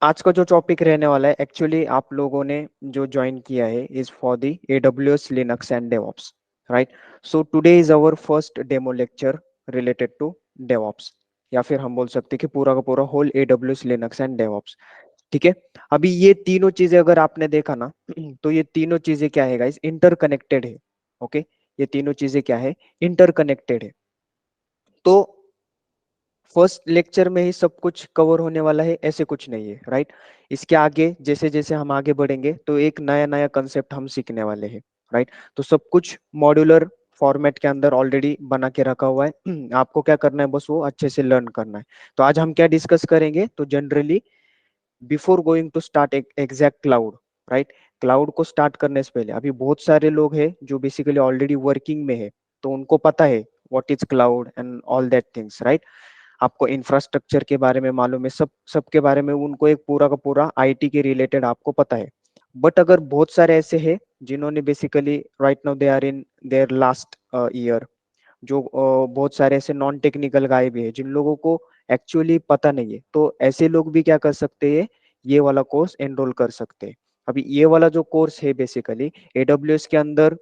आज का जो टॉपिक रहने वाला है, एक्चुअली आप लोगों ने जो ज्वाइन किया है is for the AWS Linux and DevOps, right? So today is our first demo lecture related to DevOps, या फिर हम बोल सकते हैं कि पूरा का पूरा whole AWS Linux and DevOps. ठीक है। अभी ये तीनों चीजें अगर आपने देखा ना तो ये तीनों चीजें क्या है गाइस, इंटरकनेक्टेड है। ओके, ये तीनों चीजें क्या है, इंटरकनेक्टेड है। तो फर्स्ट लेक्चर में ही सब कुछ कवर होने वाला है ऐसे कुछ नहीं है, राइट? इसके आगे जैसे जैसे हम आगे बढ़ेंगे तो एक नया नया कंसेप्ट हम सीखने वाले हैं, राइट? तो सब कुछ मॉड्यूलर फॉर्मेट के अंदर ऑलरेडी बना के रखा हुआ है। आपको क्या करना है, बस वो अच्छे से लर्न करना है। तो आज हम क्या डिस्कस करेंगे, तो generally before going to start exact cloud, right? Cloud को स्टार्ट करने से पहले अभी बहुत सारे लोग हैं जो बेसिकली ऑलरेडी वर्किंग में है, तो उनको पता है what is cloud and all that things, right? आपको इंफ्रास्ट्रक्चर के बारे में मालूम है, सब के बारे में उनको एक पूरा का पूरा आईटी के रिलेटेड आपको पता है। बट अगर बहुत सारे ऐसे हैं जिन्होंने basically right now they are in their last year, जो बहुत सारे ऐसे नॉन टेक्निकल गाय भी है जिन लोगों को एक्चुअली पता नहीं है, तो ऐसे लोग भी क्या कर सकते हैं, ये वाला कोर्स एनरोल कर सकते हैं। अभी ये वाला जो कोर्स है बेसिकली AWS के अंदर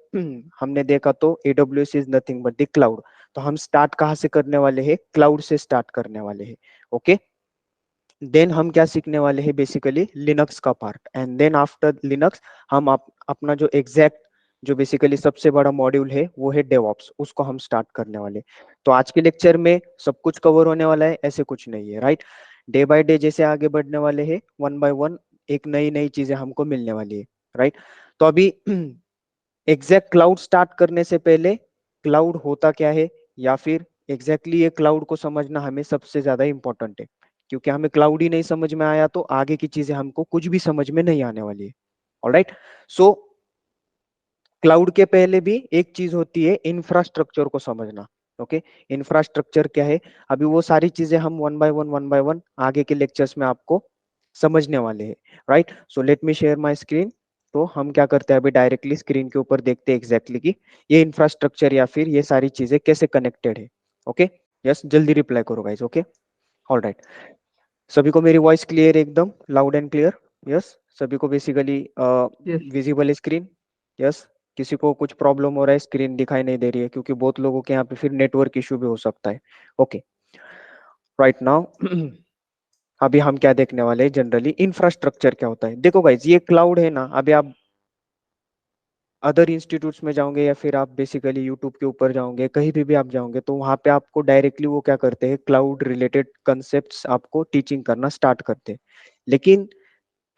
हमने देखा तो AWS is nothing but the cloud. तो हम स्टार्ट कहाँ से करने वाले हैं, क्लाउड से स्टार्ट करने वाले हैं। ओके, देन हम क्या सीखने वाले हैं, बेसिकली लिनक्स का part, and then after Linux हम अपना जो एग्जैक्ट जो बेसिकली सबसे बड़ा मॉड्यूल है वो है डेवऑप्स, उसको हम स्टार्ट करने वाले। तो आज के लेक्चर में सब कुछ कवर होने वाला है ऐसे कुछ नहीं है, राइट? डे बाय डे जैसे आगे बढ़ने वाले हैं, वन बाय वन एक नई नई चीजें हमको मिलने वाली है, राइट? तो अभी एग्जैक्ट क्लाउड स्टार्ट करने से पहले क्लाउड होता क्या है, या फिर एग्जैक्टली ये क्लाउड को समझना हमें सबसे ज्यादा इंपॉर्टेंट है। क्योंकि हमें क्लाउड ही नहीं समझ में आया तो आगे की चीजें हमको कुछ भी समझ में नहीं आने वाली है। ऑलराइट, सो क्लाउड के पहले भी एक चीज होती है, इंफ्रास्ट्रक्चर को समझना। ओके, इंफ्रास्ट्रक्चर क्या है, अभी वो सारी चीजें हम वन बाय वन आगे के लेक्चर्स में आपको समझने वाले हैं, right? So let me share my screen. तो हम क्या करते हैं, अभी डायरेक्टली स्क्रीन के ऊपर देखते हैं एग्जैक्टली कि ये इंफ्रास्ट्रक्चर या फिर ये सारी चीजें कैसे कनेक्टेड है। ओके, यस, जल्दी रिप्लाई करो गाइस। ओके, ऑल राइट, सभी को मेरी वॉइस क्लियर है, एकदम लाउड एंड क्लियर? यस, सभी को basically Yes, visible screen? Yes, किसी को कुछ प्रॉब्लम हो रहा है, स्क्रीन दिखाई नहीं दे रही है, क्योंकि बहुत लोगों के यहाँ पे फिर नेटवर्क इशू भी हो सकता है। ओके, राइट नाउ अभी हम क्या देखने वाले हैं, जनरली इंफ्रास्ट्रक्चर क्या होता है। देखो गाइज, ये क्लाउड है ना, अभी आप अदर इंस्टीट्यूट्स में जाओगे या फिर आप बेसिकली यूट्यूब के ऊपर जाओगे, कहीं भी आप जाओगे, तो वहां पे आपको डायरेक्टली वो क्या करते हैं, क्लाउड रिलेटेड कंसेप्ट्स आपको टीचिंग करना स्टार्ट करते हैं। लेकिन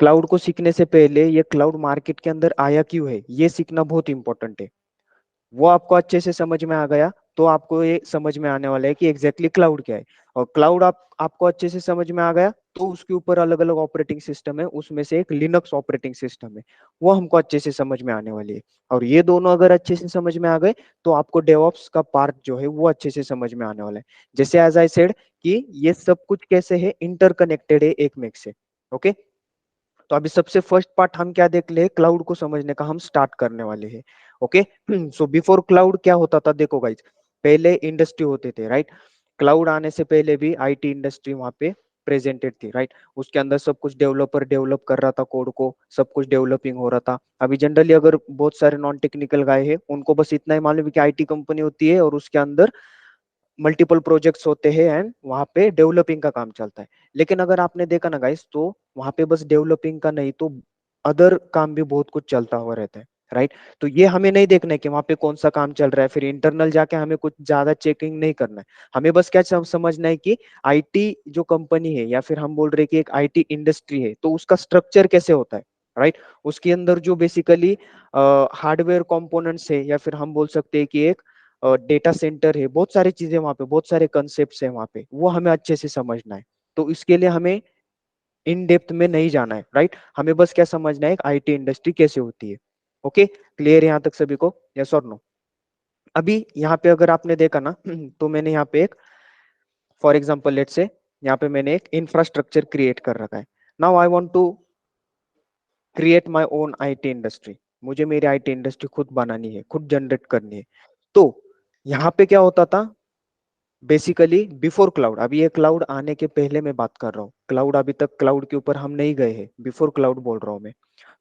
क्लाउड को सीखने से पहले ये क्लाउड मार्केट के अंदर आया क्यों है, ये सीखना बहुत इंपॉर्टेंट है। वो आपको अच्छे से समझ में आ गया तो आपको ये समझ में आने वाला है कि एग्जैक्टली क्लाउड क्या है। और क्लाउड आपको अच्छे से समझ में आ गया तो उसके ऊपर अलग अलग ऑपरेटिंग सिस्टम है, उसमें से एक लिनक्स ऑपरेटिंग सिस्टम है, वो हमको अच्छे से समझ में आने वाली है। और ये दोनों अगर अच्छे से समझ में आ गए तो आपको डेवऑप्स का पार्ट जो है वो अच्छे से समझ में आने वाला है। जैसे एज आई सेड कि ये सब कुछ कैसे है, इंटरकनेक्टेड है एक में से। ओके, तो अभी सबसे फर्स्ट पार्ट हम क्या देख ले, क्लाउड को समझने का हम स्टार्ट करने वाले हैं। ओके, सो बिफोर क्लाउड क्या होता था, देखो गाइज, पहले इंडस्ट्री होते थे, राइट? क्लाउड आने से पहले भी आईटी इंडस्ट्री वहां पे प्रेजेंटेड थी, राइट? उसके अंदर सब कुछ डेवलपर डेवलप कर रहा था, कोड को सब कुछ डेवलपिंग हो रहा था। अभी जनरली अगर बहुत सारे नॉन टेक्निकल गाय है, उनको बस इतना ही मालूम है कि आईटी कंपनी होती है और उसके अंदर मल्टीपल प्रोजेक्ट्स होते हैं एंड वहां पे डेवलपिंग का काम चलता है। लेकिन अगर आपने देखा ना गाइस, तो वहां पे बस डेवलपिंग का नहीं तो अदर काम भी बहुत कुछ चलता हुआ रहता है, राइट? तो ये हमें नहीं देखना है कि वहां पे कौन सा काम चल रहा है, फिर इंटरनल जाके हमें कुछ ज्यादा चेकिंग नहीं करना है। हमें बस क्या समझना है कि आईटी जो कंपनी है या फिर हम बोल रहे हैं कि एक आईटी इंडस्ट्री है, तो उसका स्ट्रक्चर कैसे होता है, राइट? उसके अंदर जो बेसिकली हार्डवेयर कंपोनेंट्स है, या फिर हम बोल सकते हैं कि एक डेटा सेंटर है, बहुत सारी चीजें वहां पे, बहुत सारे कंसेप्ट है वहां पे, वो हमें अच्छे से समझना है। तो इसके लिए हमें इन डेप्थ में नहीं जाना है, राइट? हमें बस क्या समझना है, आईटी इंडस्ट्री कैसे होती है। ओके, क्लियर है यहाँ तक सभी को, यस और नो? अभी यहाँ पे अगर आपने देखा ना तो मैंने यहाँ पे एक, फॉर एग्जाम्पल लेट से, यहाँ पे मैंने एक इंफ्रास्ट्रक्चर क्रिएट कर रखा है। Now I want to create my own IT industry. मुझे मेरी आईटी इंडस्ट्री खुद बनानी है, खुद जनरेट करनी है। तो यहाँ पे क्या होता था, बेसिकली बिफोर क्लाउड, अभी ये क्लाउड आने के पहले मैं बात कर रहा हूँ, क्लाउड अभी तक क्लाउड के ऊपर हम नहीं गए हैं, बिफोर क्लाउड बोल रहा हूँ मैं।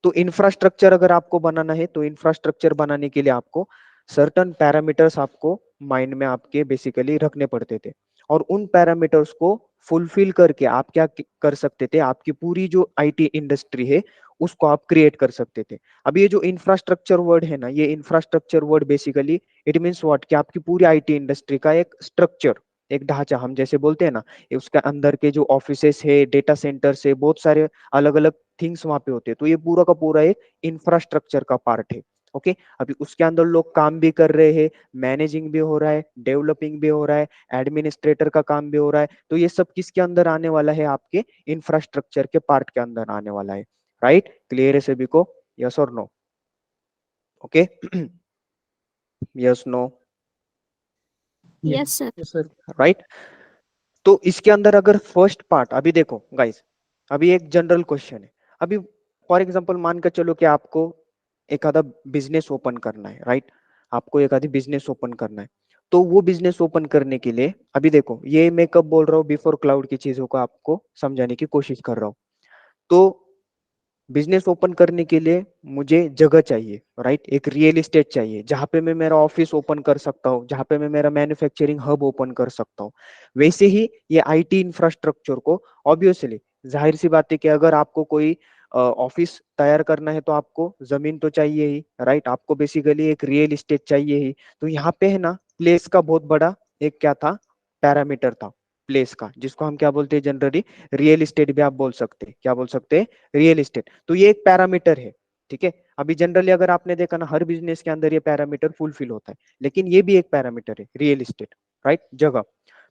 तो इंफ्रास्ट्रक्चर अगर आपको बनाना है तो इंफ्रास्ट्रक्चर बनाने के लिए आपको सर्टन पैरामीटर्स आपको माइंड में आपके बेसिकली रखने पड़ते थे, और उन पैरामीटर्स को फुलफिल करके आप क्या कर सकते थे, आपकी पूरी जो आईटी इंडस्ट्री है उसको आप क्रिएट कर सकते थे। अब ये जो इंफ्रास्ट्रक्चर वर्ड है ना, ये infrastructure word basically it means what, कि आपकी पूरी आईटी इंडस्ट्री का एक स्ट्रक्चर, एक ढांचा, हम जैसे बोलते हैं ना, ये उसके अंदर के जो ऑफिसेस है, डेटा सेंटर्स है, बहुत सारे अलग अलग थिंग्स वहां पे होते हैं, तो ये पूरा का पूरा एक इंफ्रास्ट्रक्चर का पार्ट है। ओके, अभी उसके अंदर लोग काम भी कर रहे हैं, मैनेजिंग भी हो रहा है, डेवलपिंग भी हो रहा है, एडमिनिस्ट्रेटर का काम भी हो रहा है, तो ये सब किसके अंदर आने वाला है, आपके इंफ्रास्ट्रक्चर के पार्ट के अंदर आने वाला है। राइट, क्लियर है सभी को? यस और no? Okay, yes no? Yes sir. Yes sir. Right, तो इसके अंदर अगर फर्स्ट पार्ट, अभी देखो गाइस, अभी एक जनरल क्वेश्चन है। अभी फॉर एग्जांपल मान कर चलो कि आपको एक आधा बिजनेस ओपन करना है, राइट, आपको एक आधी बिजनेस ओपन करना है, तो वो बिजनेस ओपन करने के लिए, अभी देखो ये मैं कब बोल रहा हूँ, बिफोर क्लाउड की चीजों को आपको समझाने की कोशिश कर रहा हूँ। तो बिजनेस ओपन करने के लिए मुझे जगह चाहिए, राइट, एक रियल एस्टेट चाहिए जहां पे मैं मेरा ऑफिस ओपन कर सकता हूँ, जहां पे मैं मेरा मैन्युफैक्चरिंग हब ओपन कर सकता हूँ। वैसे ही ये आईटी इंफ्रास्ट्रक्चर को, ऑब्वियसली जाहिर सी बात है कि अगर आपको कोई ऑफिस तैयार करना है तो आपको जमीन तो चाहिए ही, राइट, आपको बेसिकली एक रियल एस्टेट चाहिए ही। तो यहाँ पे है ना, प्लेस का बहुत बड़ा एक क्या था, पैरामीटर था, प्लेस का, जिसको हम क्या बोलते हैं जनरली, रियल एस्टेट भी आप बोल सकते हैं, क्या बोल सकते हैं, रियल एस्टेट। तो ये एक पैरामीटर है, ठीक है। अभी जनरली अगर आपने देखा ना, हर बिजनेस के अंदर ये पैरामीटर फुलफिल होता है, लेकिन ये भी एक पैरामीटर है, रियल एस्टेट, राइट, जगह।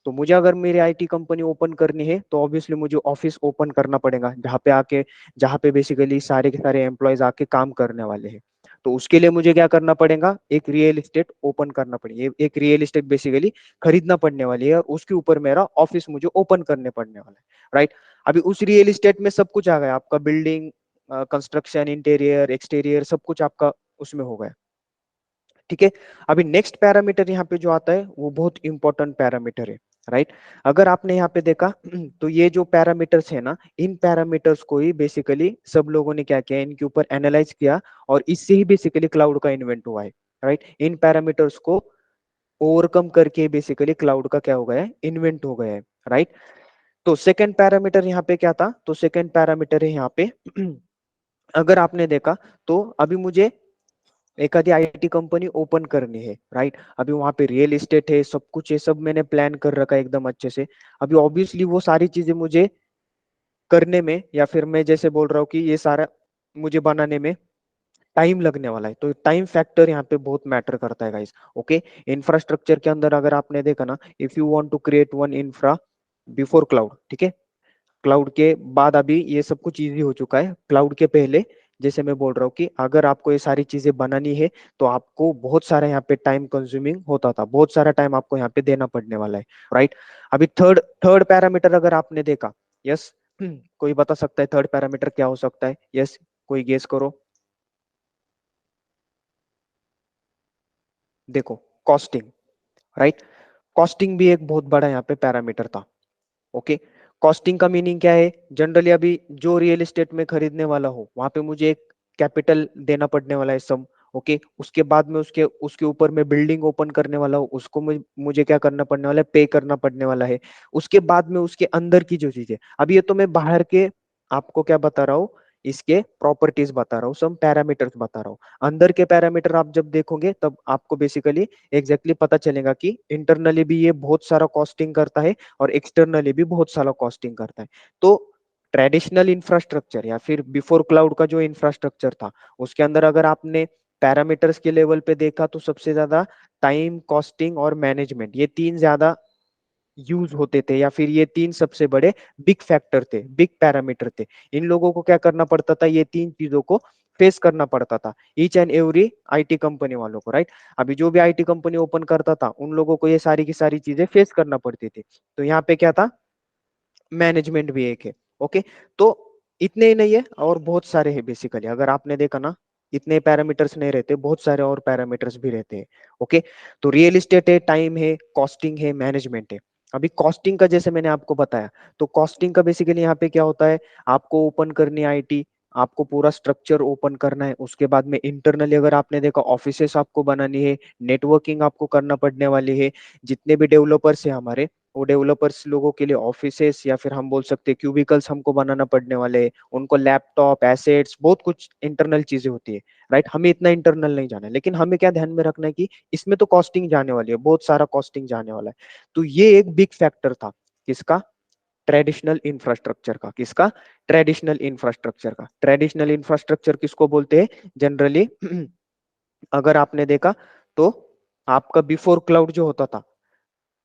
तो मुझे अगर मेरी आईटी कंपनी ओपन करनी है तो ऑब्वियसली मुझे ऑफिस ओपन करना पड़ेगा, जहाँ पे आके, जहाँ पे बेसिकली सारे के सारे एम्प्लॉयज आके काम करने वाले हैं। तो उसके लिए मुझे क्या करना पड़ेगा, एक रियल एस्टेट ओपन करना पड़ेगा, एक रियल एस्टेट बेसिकली खरीदना पड़ने वाली है, और उसके ऊपर मेरा ऑफिस मुझे ओपन करने पड़ने वाला है, राइट। अभी उस रियल एस्टेट में सब कुछ आ गया, आपका बिल्डिंग, कंस्ट्रक्शन, इंटीरियर, एक्सटीरियर, सब कुछ आपका उसमें हो गया, ठीक है। अभी नेक्स्ट पैरामीटर यहाँ पे जो आता है वो बहुत इंपॉर्टेंट पैरामीटर है, राइट। अगर आपने यहाँ पे देखा तो ये जो पैरामीटर्स है ना, इन पैरामीटर्स को ही बेसिकली सब लोगों ने क्या किया, इनके ऊपर एनालाइज किया, और इससे ही बेसिकली क्लाउड का इन्वेंट हुआ है, राइट। इन पैरामीटर्स को ओवरकम करके बेसिकली क्लाउड का क्या हो गया है, इन्वेंट हो गया है, राइट। तो सेकंड पैरामीटर यहाँ पे क्या था, तो सेकंड पैरामीटर है यहाँ पे अगर आपने देखा, तो अभी मुझे एक आधी आईटी कंपनी ओपन करनी है, राइट। अभी वहां पे रियल एस्टेट है, सब कुछ है, सब मैंने प्लान कर रखा है एकदम अच्छे से। अभी ऑब्वियसली वो सारी चीजें मुझे करने में, या फिर मैं जैसे बोल रहा हूँ कि ये सारा मुझे बनाने में टाइम लगने वाला है, तो टाइम फैक्टर यहाँ पे बहुत मैटर करता है गाइस। ओके, इंफ्रास्ट्रक्चर के अंदर अगर आपने देखा ना, if you want to create one infra before cloud, ठीक है, क्लाउड के बाद अभी ये सब कुछ इजी हो चुका है, क्लाउड के पहले जैसे मैं बोल रहा हूँ कि अगर आपको ये सारी चीजें बनानी है तो आपको बहुत सारा यहाँ पे टाइम कंज्यूमिंग होता था, बहुत सारा टाइम आपको यहाँ पे देना पड़ने वाला है, राइट। अभी थर्ड थर्ड पैरामीटर अगर आपने देखा, यस, कोई बता सकता है थर्ड पैरामीटर क्या हो सकता है? यस, कोई गेस करो। देखो, कॉस्टिंग, राइट, कॉस्टिंग भी एक बहुत बड़ा यहाँ पे पैरामीटर था। ओके, कॉस्टिंग का मीनिंग क्या है, जनरली अभी जो रियल एस्टेट में खरीदने वाला हो वहां पे मुझे एक कैपिटल देना पड़ने वाला है सम। ओके, उसके बाद में उसके उसके ऊपर मैं बिल्डिंग ओपन करने वाला हूँ, उसको मुझे क्या करना पड़ने वाला है, पे करना पड़ने वाला है। उसके बाद में उसके अंदर की जो चीजें, अभी ये तो मैं बाहर के आपको क्या बता रहा हूँ, इसके प्रॉपर्टीज बता रहा हूँ, सम पैरामीटर्स बता रहा हूँ। अंदर के पैरामीटर आप जब देखोगे तब आपको बेसिकली एग्जैक्टली पता चलेगा कि इंटरनली भी ये बहुत सारा कॉस्टिंग करता है और एक्सटर्नली भी बहुत सारा कॉस्टिंग करता है। तो ट्रेडिशनल इंफ्रास्ट्रक्चर या फिर बिफोर क्लाउड का जो इंफ्रास्ट्रक्चर था, उसके अंदर अगर आपने पैरामीटर्स के लेवल पे देखा तो सबसे ज्यादा टाइम, कॉस्टिंग और मैनेजमेंट, ये तीन ज्यादा यूज होते थे, या फिर ये तीन सबसे बड़े बिग फैक्टर थे, बिग पैरामीटर थे। इन लोगों को क्या करना पड़ता था, ये तीन चीजों को फेस करना पड़ता था, each and every IT company वालों को, राइट। अभी जो भी आईटी कंपनी ओपन करता था उन लोगों को ये सारी की सारी चीजें फेस करना पड़ती थी। तो यहाँ पे क्या था, मैनेजमेंट भी एक है। ओके, तो इतने ही नहीं है, और बहुत सारे हैं बेसिकली, अगर आपने देखा ना, इतने पैरामीटर्स नहीं रहते, बहुत सारे और पैरामीटर्स भी रहते हैं। ओके, तो रियल एस्टेट है, टाइम है, कॉस्टिंग है, मैनेजमेंट है। अभी कॉस्टिंग का जैसे मैंने आपको बताया, तो कॉस्टिंग का बेसिकली यहाँ पे क्या होता है, आपको ओपन करनी है आईटी, आपको पूरा स्ट्रक्चर ओपन करना है, उसके बाद में इंटरनली अगर आपने देखा ऑफिसेस आपको बनानी है, नेटवर्किंग आपको करना पड़ने वाली है, जितने भी डेवलपर्स है हमारे, वो डेवलपर्स लोगों के लिए ऑफिसेस या फिर हम बोल सकते हैं क्यूबिकल्स हमको बनाना पड़ने वाले हैं, उनको लैपटॉप, एसेट्स, बहुत कुछ इंटरनल चीजें होती है, राइट। हमें इतना इंटरनल नहीं जाना है, लेकिन हमें क्या ध्यान में रखना है कि इसमें तो कॉस्टिंग जाने वाली है, बहुत सारा कॉस्टिंग जाने वाला है। तो ये एक बिग फैक्टर था किसका, ट्रेडिशनल इंफ्रास्ट्रक्चर का। किसका, ट्रेडिशनल इंफ्रास्ट्रक्चर का। ट्रेडिशनल इंफ्रास्ट्रक्चर किसको बोलते हैं जनरली अगर आपने देखा तो आपका बिफोर क्लाउड जो होता था,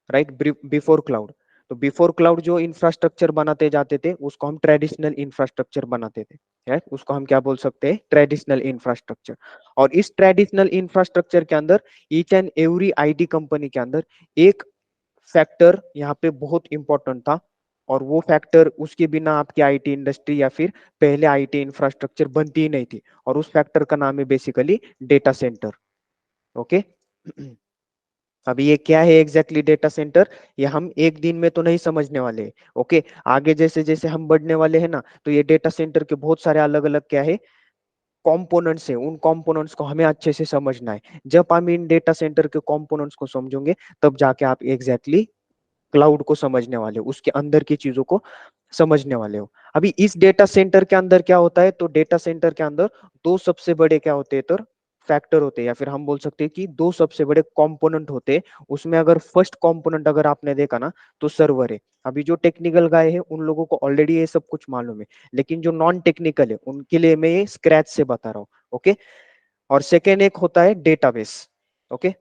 राइट, बिफोर क्लाउड, तो बिफोर क्लाउड जो इंफ्रास्ट्रक्चर बनाते जाते थे उसको हम ट्रेडिशनल इंफ्रास्ट्रक्चर बनाते थे, राइट, उसको हम क्या बोल सकते हैं, ट्रेडिशनल इंफ्रास्ट्रक्चर। और इस ट्रेडिशनल इंफ्रास्ट्रक्चर के अंदर each and every IT company के अंदर एक फैक्टर यहाँ पे बहुत इंपॉर्टेंट था, और वो फैक्टर उसके बिना आपकी आईटी इंडस्ट्री या फिर पहले आईटी इंफ्रास्ट्रक्चर बनती ही नहीं थी, और उस फैक्टर का नाम है बेसिकली डेटा सेंटर। ओके, अभी ये क्या है एग्जैक्टली डेटा सेंटर, ये हम एक दिन में तो नहीं समझने वाले। ओके, आगे जैसे जैसे हम बढ़ने वाले हैं ना, तो ये डेटा सेंटर के बहुत सारे अलग अलग क्या है, कंपोनेंट्स है, उन कंपोनेंट्स को हमें अच्छे से समझना है। जब हम इन डेटा सेंटर के कंपोनेंट्स को समझोगे तब जाके आप एग्जैक्टली क्लाउड को समझने वाले हो, उसके अंदर की चीजों को समझने वाले हो। अभी इस डेटा सेंटर के अंदर क्या होता है, तो डेटा सेंटर के अंदर दो सबसे बड़े क्या होते हैं, तो फैक्टर होते हैं, या फिर हम बोल सकते हैं कि दो सबसे बड़े कंपोनेंट होते हैं। उसमें अगर फर्स्ट कंपोनेंट अगर आपने देखा ना, तो सर्वर है। अभी जो टेक्निकल गाय है उन लोगों को ऑलरेडी ये सब कुछ मालूम है, लेकिन जो नॉन टेक्निकल है उनके लिए मैं ये स्क्रैच से बता रहा हूँ। ओके, और सेकेंड एक होता है डेटाबेस। ओके,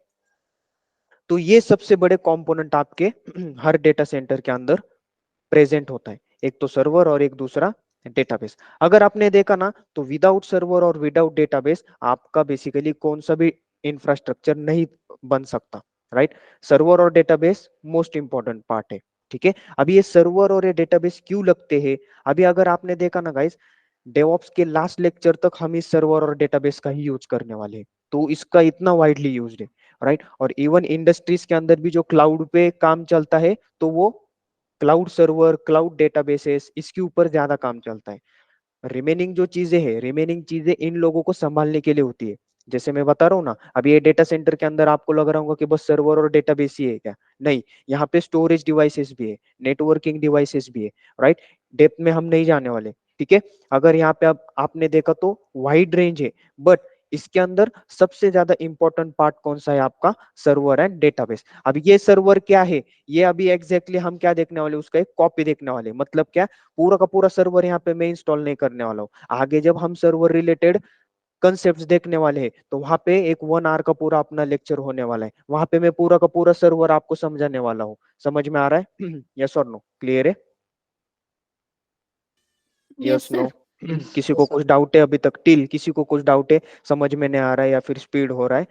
तो ये सबसे बड़े कंपोनेंट आपके हर डेटा सेंटर के अंदर प्रेजेंट होता है, एक तो सर्वर और एक दूसरा डेटाबेस। अगर आपने देखा ना, तो विदाउट सर्वर और विदाउट डेटाबेस आपका बेसिकली कौन सा भी इंफ्रास्ट्रक्चर नहीं बन सकता, राइट। सर्वर और डेटाबेस मोस्ट इंपॉर्टेंट पार्ट है, ठीक है। अभी ये सर्वर और ये डेटाबेस क्यों लगते हैं, अभी अगर आपने देखा ना गाइस, डेवऑप्स के लास्ट लेक्चर तक हम इस सर्वर और डेटाबेस का ही यूज करने वाले हैं, तो इसका इतना वाइडली यूज्ड है, राइट। और इवन इंडस्ट्रीज के अंदर भी जो क्लाउड पे काम चलता है, तो वो क्लाउड सर्वर, क्लाउड डेटाबेसेस, इसके ऊपर ज्यादा काम चलता है। रिमेनिंग जो चीजें हैं, रिमेनिंग चीजें इन लोगों को संभालने के लिए होती है। जैसे मैं बता रहा हूँ ना, अभी ये डेटा सेंटर के अंदर आपको लग रहा होगा कि बस सर्वर और डेटाबेस ही है क्या, नहीं, यहाँ पे स्टोरेज डिवाइसेस भी है, नेटवर्किंग डिवाइसेस भी है, राइट। डेप्थ में हम नहीं जाने वाले, ठीक है। अगर यहाँ पे आपने देखा तो वाइड रेंज है, बट इसके अंदर सबसे ज्यादा इंपॉर्टेंट पार्ट कौन सा है, आपका सर्वर एंड डेटाबेस। अब ये सर्वर क्या है, ये अभी एग्जैक्टली हम क्या देखने वाले, उसका एक कॉपी देखने वाले, मतलब क्या, पूरा का पूरा सर्वर यहाँ पे मैं इंस्टॉल नहीं करने वाला हूँ। आगे जब हम सर्वर रिलेटेड कंसेप्ट देखने वाले हैं, तो वहां पे एक 1 आवर का पूरा अपना लेक्चर होने वाला है, वहां पे मैं पूरा का पूरा सर्वर आपको समझाने वाला हूँ। समझ में आ रहा है यस और नो, क्लियर है, Yes, yes no. sir. Yes. किसी को Yes, sir. कुछ डाउट है अभी तक, टिल किसी को कुछ डाउट है, समझ में नहीं आ रहा है, या फिर स्पीड हो रहा है,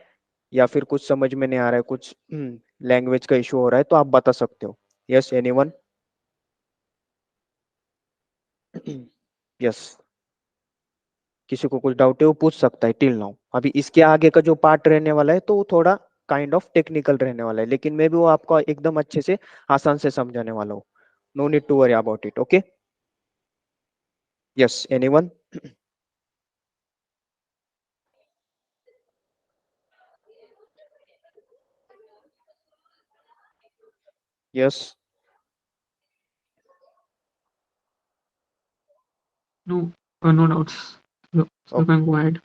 या फिर कुछ समझ में नहीं आ रहा है, कुछ लैंग्वेज का इशू हो रहा है, तो आप बता सकते हो। यस, एनीवन, यस, किसी को कुछ डाउट है वो पूछ सकता है टिल नाउ। अभी इसके आगे का जो पार्ट रहने वाला है तो वो थोड़ा काइंड ऑफ टेक्निकल रहने वाला है, लेकिन मैं भी वो आपको एकदम अच्छे से आसान से समझाने वाला हूँ। No need to worry about it, okay. Yes, anyone, yes, No, no doubts. So you can go ahead.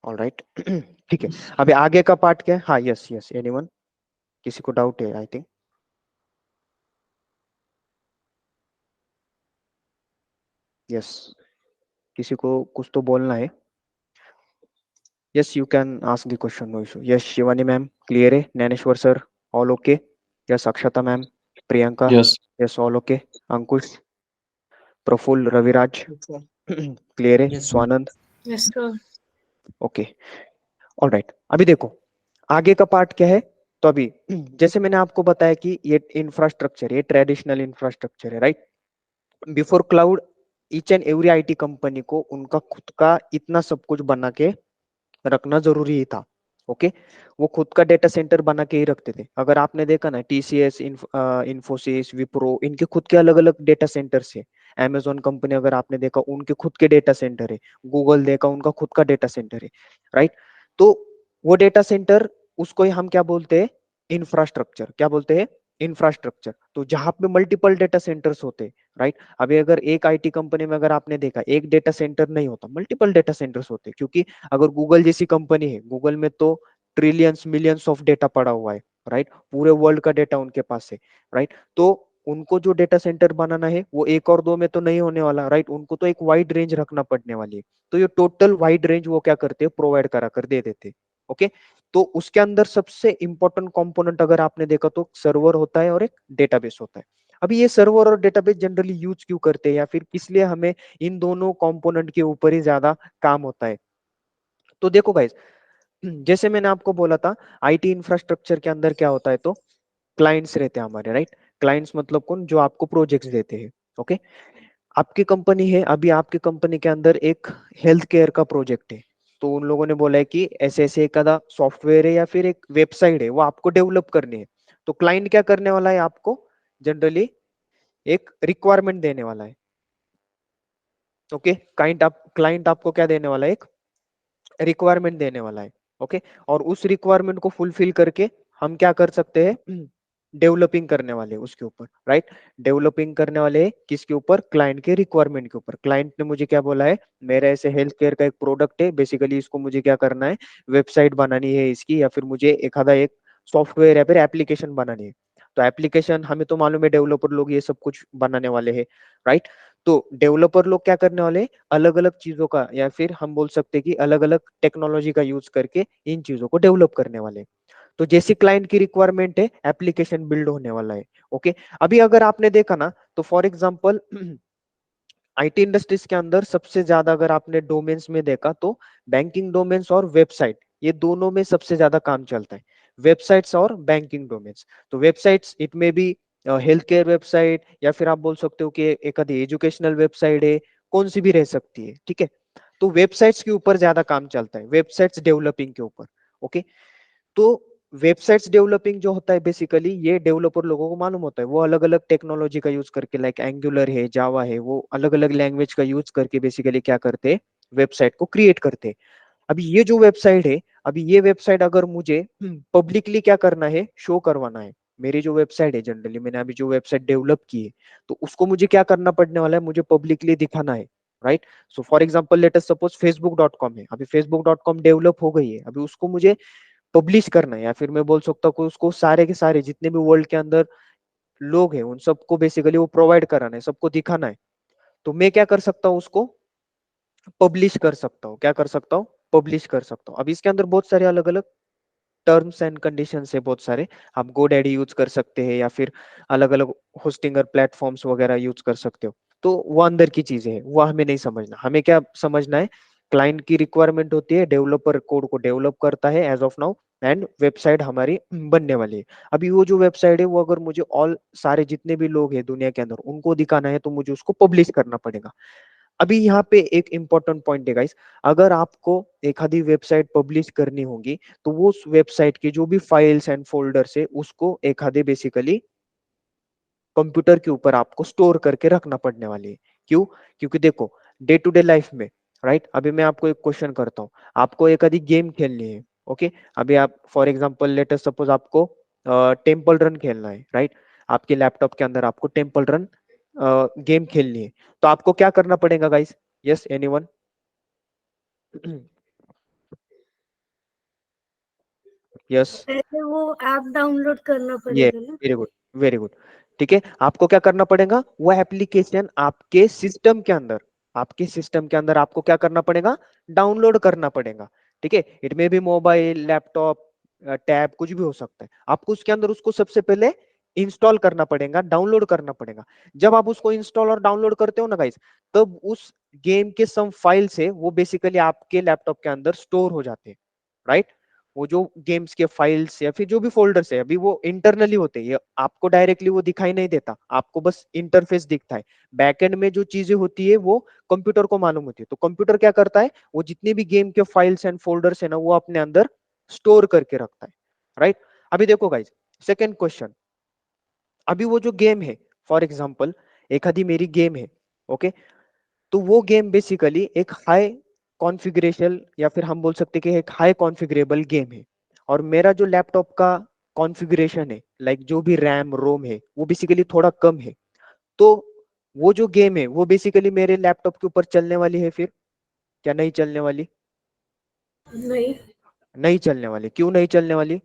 Alright ठीक है। Yes. अभी आगे का पार्ट क्या है, हाँ, यस यस, एनीवन, किसी को डाउट है, आई थिंक, यस, किसी को कुछ तो बोलना है। Yes, you can ask the question, no issue. Yes, Shivani ma'am clear है, Dnyaneshwar sir all okay, yes, Akshata ma'am, Priyanka, Yes. Yes all okay, Ankush, Praful, Raviraj Yes, sir. Clear है, Yes, sir. Swanand Yes, sir. Okay, alright. अभी देखो आगे का पार्ट क्या है, तो अभी जैसे मैंने आपको बताया कि ये इंफ्रास्ट्रक्चर, ये ट्रेडिशनल इंफ्रास्ट्रक्चर है, right. Before cloud each and every IT company को उनका खुद का इतना सब कुछ बना के रखना जरूरी ही था। ओके, वो खुद का डेटा सेंटर बना के ही रखते थे। अगर आपने देखा ना, टीसीएस, इन्फोसिस, विप्रो, इनके खुद के अलग अलग डेटा सेंटर्स है। अमेजोन कंपनी अगर आपने देखा, उनके खुद के डेटा सेंटर है। गूगल देखा, उनका खुद का डेटा सेंटर है। राइट। तो वो डेटा सेंटर, उसको ही हम क्या बोलते हैं, इंफ्रास्ट्रक्चर। क्या बोलते हैं, इंफ्रास्ट्रक्चर। तो जहां पे मल्टीपल डेटा सेंटर्स होते हैं। राइट। अभी अगर एक आईटी कंपनी में अगर आपने देखा, एक डेटा सेंटर नहीं होता, मल्टीपल डेटा सेंटर्स होते हैं। क्योंकि अगर गूगल जैसी कंपनी है, गूगल में तो ट्रिलियंस मिलियंस ऑफ डेटा पड़ा हुआ है। राइट। पूरे वर्ल्ड का डेटा उनके पास है। राइट। तो उनको जो डेटा सेंटर बनाना है वो एक और दो में तो नहीं होने वाला। राइट। उनको तो एक वाइड रेंज रखना पड़ने वाली है। तो ये टोटल वाइड रेंज वो क्या करते हैं, प्रोवाइड करा कर दे देते। ओके। तो उसके अंदर सबसे इंपॉर्टेंट कंपोनेंट अगर आपने देखा तो सर्वर होता है और एक डेटाबेस होता है। अभी ये सर्वर और डेटाबेस जनरली यूज क्यों करते हैं, या फिर किस लिए हमें इन दोनों कंपोनेंट के ऊपर ही ज्यादा काम होता है? तो देखो गाइस, जैसे मैंने आपको बोला था, आईटी इंफ्रास्ट्रक्चर के अंदर क्या होता है, तो क्लाइंट्स रहते हैं हमारे। राइट। क्लाइंट्स मतलब कौन, जो आपको प्रोजेक्ट्स देते हैं। ओके। आपकी कंपनी है, अभी आपकी कंपनी के अंदर एक हेल्थ केयर का प्रोजेक्ट है। तो उन लोगों ने बोला है कि ऐसे ऐसे एक आधा सॉफ्टवेयर है या फिर एक वेबसाइट है, वो आपको डेवलप करनी है। तो क्लाइंट क्या करने वाला है, आपको जनरली एक रिक्वायरमेंट देने वाला है। ओके। क्लाइंट आपको क्या देने वाला है, एक रिक्वायरमेंट देने वाला है। ओके। और उस रिक्वायरमेंट को फुलफिल करके हम क्या कर सकते हैं, डेवलपिंग करने वाले हैं उसके ऊपर। राइट। डेवलपिंग करने वाले हैं किसके ऊपर, क्लाइंट के रिक्वायरमेंट के ऊपर। क्लाइंट ने मुझे क्या बोला है, मेरा ऐसे हेल्थ केयर का एक प्रोडक्ट है, बेसिकली इसको मुझे क्या करना है, वेबसाइट बनानी है इसकी, या फिर मुझे एक आधा एक सॉफ्टवेयर या फिर एप्लीकेशन बनानी है। तो एप्लीकेशन हमें तो मालूम है, डेवलपर लोग ये सब कुछ बनाने वाले हैं। राइट। तो डेवलपर लोग क्या करने वाले, अलग अलग चीजों का, या फिर हम बोल सकते हैं कि अलग अलग टेक्नोलॉजी का यूज करके इन चीजों को डेवलप करने वाले हैं। तो जैसी क्लाइंट की रिक्वायरमेंट है, एप्लीकेशन बिल्ड होने वाला है। ओके। अभी अगर आपने देखा ना, तो फॉर एग्जांपल आईटी इंडस्ट्रीज के अंदर सबसे ज्यादा अगर आपने डोमेन्स में देखा, तो बैंकिंग डोमेन्स और वेबसाइट, ये दोनों में सबसे ज्यादा काम चलता है। वेबसाइट्स और बैंकिंग डोमेन्स। तो वेबसाइट्स, इट में बी हेल्थ केयर वेबसाइट, या फिर आप बोल सकते हो कि एक आधी एजुकेशनल वेबसाइट है, कौन सी भी रह सकती है। ठीक है। तो वेबसाइट्स के ऊपर ज्यादा काम चलता है, वेबसाइट्स डेवलपिंग के ऊपर। ओके। तो वेबसाइट्स डेवलपिंग जो होता है, बेसिकली ये डेवलपर लोगों को मालूम होता है, वो अलग अलग टेक्नोलॉजी का यूज करके, लाइक एंगुलर है, जावा है, वो अलग अलग लैंग्वेज का यूज करके बेसिकली क्या करते हैं, वेबसाइट को क्रिएट करते हैं। अभी ये जो वेबसाइट है, अभी ये वेबसाइट अगर मुझे पब्लिकली क्या करना है, शो करवाना है, मेरी जो वेबसाइट है, जनरली मैंने अभी जो वेबसाइट डेवलप की है, तो उसको मुझे क्या करना पड़ने वाला है, मुझे पब्लिकली दिखाना है। Right. So for example let us suppose facebook.com है, अभी facebook.com डेवलप हो गई है, अभी उसको मुझे पब्लिश करना है, या फिर मैं बोल सकता हूँ कि उसको सारे के सारे जितने भी वर्ल्ड के अंदर लोग हैं, उन सबको बेसिकली वो प्रोवाइड कराना है, सबको दिखाना है। तो मैं क्या कर सकता हूँ, उसको पब्लिश कर सकता हूँ। क्या कर सकता हूँ, पब्लिश कर सकता हूँ। अब इसके अंदर बहुत सारे अलग अलग टर्म्स एंड कंडीशन है, बहुत सारे। आप गोडैडी यूज कर सकते हैं, या फिर अलग अलग होस्टिंगर प्लेटफॉर्म्स वगैरह यूज कर सकते हो। तो वो अंदर की चीजें है, वो हमें नहीं समझना। हमें क्या समझना है, क्लाइंट की रिक्वायरमेंट होती है, डेवलपर कोड को डेवलप करता है as of now, and website हमारी बनने वाली है। अभी वो जो वेबसाइट है, वो अगर मुझे ऑल सारे जितने भी लोग हैं दुनिया के अंदर, उनको दिखाना है, तो मुझे उसको पब्लिश करना पड़ेगा। अभी यहाँ पे एक इंपॉर्टेंट पॉइंट है गाइस, अगर आपको एक आधी वेबसाइट पब्लिश करनी होगी, तो वो उस वेबसाइट के जो भी फाइल्स एंड फोल्डर्स है, उसको एक आधे बेसिकली कंप्यूटर के ऊपर आपको स्टोर करके रखना पड़ने वाली है। क्यों? क्योंकि देखो, डे टू डे लाइफ में, राइट, अभी मैं आपको एक क्वेश्चन करता हूँ, आपको एक आधी गेम खेलनी है। ओके। अभी आप for example let us suppose आपको टेम्पल रन खेलना है। राइट। आपके लैपटॉप के अंदर आपको टेम्पल रन गेम खेलनी है। तो आपको क्या करना पड़ेगा गाइस? Yes, anyone? यस। पहले वो ऐप डाउनलोड करना ये पड़ेगा ना। Very good, very good. ठीक है, आपको क्या करना पड़ेगा, वो एप्लीकेशन आपके सिस्टम के अंदर, आपके सिस्टम के अंदर आपको क्या करना पड़ेगा, डाउनलोड करना पड़ेगा। ठीक है। इट में भी मोबाइल, लैपटॉप, टैब, कुछ भी हो सकता है। आपको उसके अंदर उसको सबसे पहले इंस्टॉल करना पड़ेगा, डाउनलोड करना पड़ेगा। जब आप उसको इंस्टॉल और डाउनलोड करते हो ना गाइस, तब उस गेम के सम फाइल्स है, वो बेसिकली आपके लैपटॉप के अंदर स्टोर हो जाते हैं। राइट। वो जो गेम्स के फाइल्स या फिर जो भी फोल्डर्स है अभी वो इंटरनली होते हैं, ये आपको डायरेक्टली वो दिखाई नहीं देता, आपको बस इंटरफेस दिखता है। बैकएंड में जो चीजें होती है वो कंप्यूटर को मालूम होती है। तो कंप्यूटर क्या करता है, वो जितने भी गेम के फाइल्स एंड फोल्डर्स है ना वो अपने अंदर स्टोर करके रखता है, राइट। अभी देखो गाइज, सेकेंड क्वेश्चन, अभी वो जो गेम है, फॉर एग्जाम्पल एक आधी मेरी गेम है, ओके, तो वो गेम बेसिकली एक हाई कॉन्फ़िगरेशन या फिर हम बोल सकते कि एक हाई कॉन्फ़िगरेबल गेम है, और मेरा जो लैपटॉप का कॉन्फ़िगरेशन है, लाइक जो भी रैम रोम है वो बेसिकली थोड़ा कम है, तो वो जो गेम है वो बेसिकली मेरे लैपटॉप के ऊपर चलने वाली है फिर, क्या नहीं चलने वाली? नहीं, नहीं चलने वाली। क्यों नहीं चलने वाली?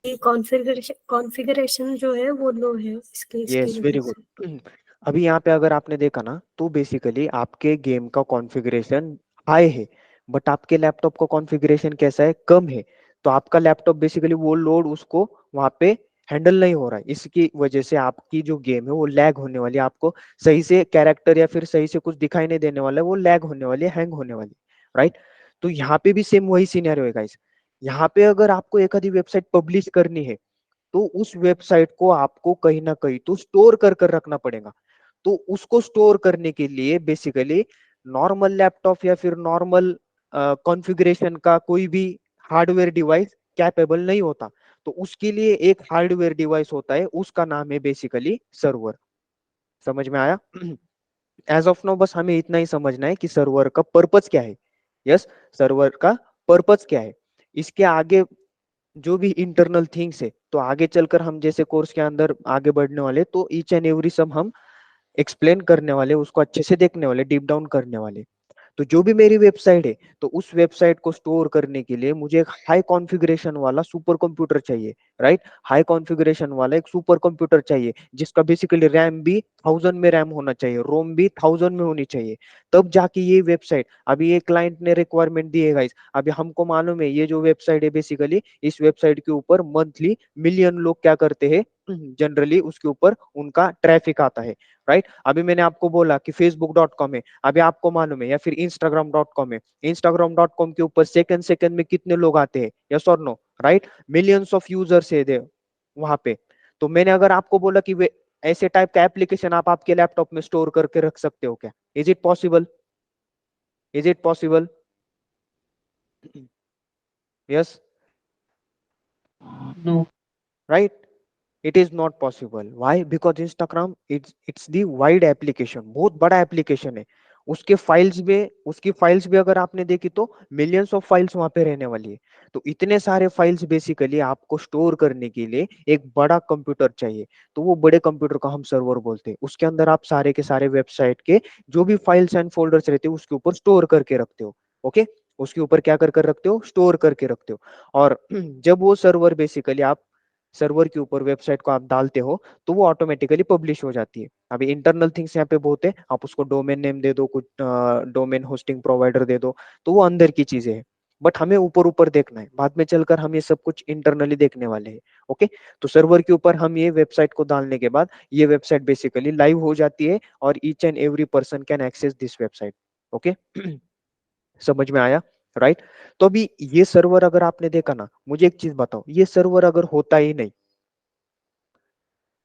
कॉन्फ़िगरेशन जो है वो लो है इसकी यस, वजह वेरी से। गुड। अभी यहाँ पे अगर आपने देखा ना तो बेसिकली आपके गेम का कॉन्फ़िगरेशन हाई है, बट आपके लैपटॉप का कॉन्फ़िगरेशन कैसा है, कम है। तो आपका लैपटॉप बेसिकली वो लोड उसको वहां पे हैंडल नहीं हो रहा है, इसकी वजह से आपकी जो गेम है वो लैग होने वाली है, आपको सही से कैरेक्टर या फिर सही से कुछ दिखाई नहीं देने वाला है, वो लैग होने वाली है, हैंग होने वाली है, राइट। तो यहाँ पे भी सेम वही सीनियर है गाइस। यहाँ पे अगर आपको एक आधी वेबसाइट पब्लिश करनी है तो उस वेबसाइट को आपको कहीं ना कहीं तो स्टोर कर कर रखना पड़ेगा। तो उसको स्टोर करने के लिए बेसिकली नॉर्मल लैपटॉप या फिर नॉर्मल कॉन्फ़िगरेशन का कोई भी हार्डवेयर डिवाइस कैपेबल नहीं होता। तो उसके लिए एक हार्डवेयर डिवाइस होता है, उसका नाम है बेसिकली सर्वर। समझ में आया? एज ऑफ नाउ बस हमें इतना ही समझना है कि सर्वर का पर्पज क्या है। यस, सर्वर का पर्पज क्या है। इसके आगे जो भी इंटरनल थिंग्स है, तो आगे चलकर हम जैसे कोर्स के अंदर आगे बढ़ने वाले तो ईच एंड एवरी सब हम एक्सप्लेन करने वाले, उसको अच्छे से देखने वाले, डीप डाउन करने वाले। तो जो भी मेरी वेबसाइट है, तो उस वेबसाइट को स्टोर करने के लिए मुझे एक हाई कॉन्फ़िगरेशन वाला सुपर कंप्यूटर चाहिए, राइट। हाई कॉन्फ़िगरेशन वाला एक सुपर कंप्यूटर चाहिए जिसका बेसिकली रैम भी 1000 में रैम होना चाहिए, रोम भी 1000 में होनी चाहिए, तब जाके ये वेबसाइट, अभी ये क्लाइंट ने रिक्वायरमेंट दी है गाइस, अभी हमको मालूम है ये जो वेबसाइट है बेसिकली इस वेबसाइट के ऊपर मंथली मिलियन लोग क्या करते हैं, जनरली उसके ऊपर उनका ट्रैफिक आता है, राइट। अभी मैंने आपको बोला कि facebook.com है, अभी आपको मालूम है, या फिर instagram.com है, instagram.com के ऊपर सेकंड सेकंड में कितने लोग आते हैं, यस और no, right. Millions of users है दे वहां पे। तो मैंने अगर आपको बोला कि वे ऐसे टाइप का एप्लीकेशन आप आपके लैपटॉप में स्टोर करके रख सकते हो क्या? Is it possible? Is it possible? Yes, No. Right. It is not possible. Why? Because Instagram it's the wide application, बहुत बड़ा एप्लीकेशन है। उसकी फाइल्स भी अगर आपने देखी तो मिलियंस ऑफ फाइल्स वहां पे रहने वाली है। तो इतने सारे फाइल्स बेसिकली आपको स्टोर करने के लिए एक बड़ा कंप्यूटर चाहिए। तो वो बड़े कंप्यूटर का हम सर्वर बोलते हैं। उसके अंदर आप सारे के सारे वेबसाइट के जो भी फाइल्स एंड फोल्डर्स रहते हैं उसके ऊपर स्टोर करके रखते हो, ओके। उसके ऊपर क्या कर कर रखते हो? स्टोर करके रखते हो। और जब वो सर्वर बेसिकली आप सर्वर के ऊपर वेबसाइट को आप डालते हो तो वो ऑटोमेटिकली पब्लिश हो जाती है। अभी इंटरनल थिंग्स यहाँ पे बहुत है, आप उसको डोमेन नेम दे दो, कुछ डोमेन होस्टिंग प्रोवाइडर दे दो, तो वो अंदर की चीजें हैं। बट हमें ऊपर ऊपर देखना है, बाद में चलकर हम ये सब कुछ इंटरनली देखने वाले हैं, ओके। तो सर्वर के ऊपर हम ये वेबसाइट को डालने के बाद ये वेबसाइट बेसिकली लाइव हो जाती है और each and every person can access this website, okay. समझ में आया, राइट। तो अभी ये सर्वर अगर आपने देखा ना, मुझे एक चीज बताओ, ये सर्वर अगर होता ही नहीं,